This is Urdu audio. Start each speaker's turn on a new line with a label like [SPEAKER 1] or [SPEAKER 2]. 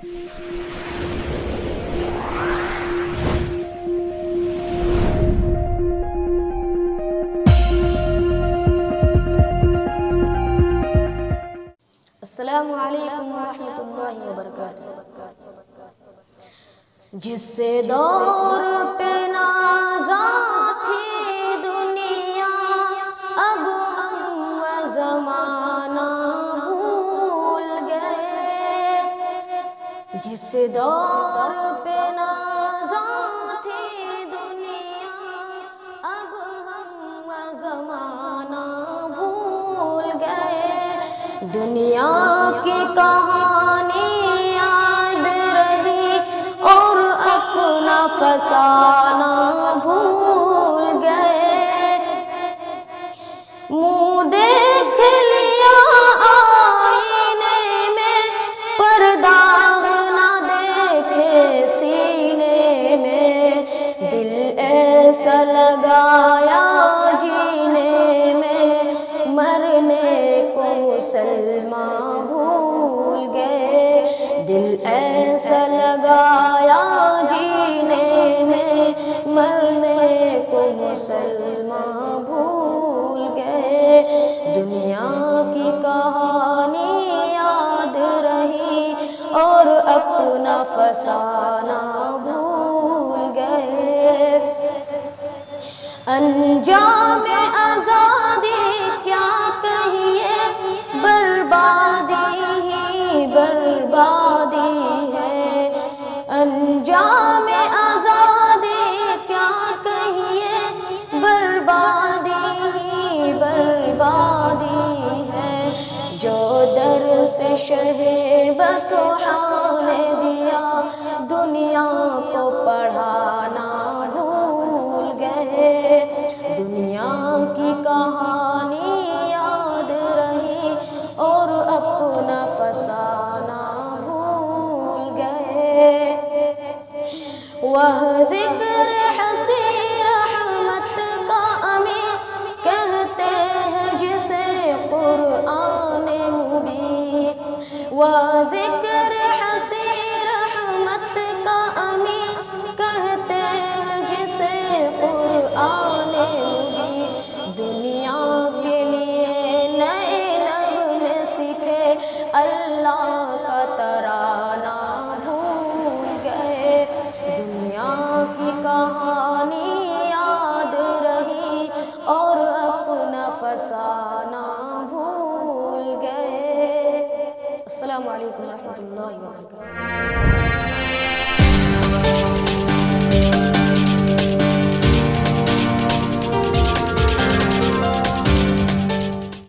[SPEAKER 1] السلام علیکم ورحمۃ اللہ وبرکاتہ۔ جس دور پہ نازاں تھی دنیا، اب ہم و زمانہ بھول گئے۔ جس دور پہ نازاں تھی دنیا، اب ہم و زمانہ بھول گئے۔ دنیا کی کہانی یاد رہی اور اپنا فسانہ بھول گئے۔ منہ دیکھ لیا آئینے میں، پر داغ نہ دیکھے سینے میں۔ دل ایسا لگایا جینے میں، مرنے کو مسلمان بھول گئے۔ دل ایسا لگایا جینے میں، مرنے کو مسلمان بھول گئے۔ دنیا کی کہانی یاد رہی اور اپنا فسانہ بھول گئے۔ انجام آزادی کیا کہیے، بربادی ہی بربادی ہے۔ انجام آزادی کیا کہیے، بربادی ہی بربادی ہے۔ جو در سے شہ بطحاں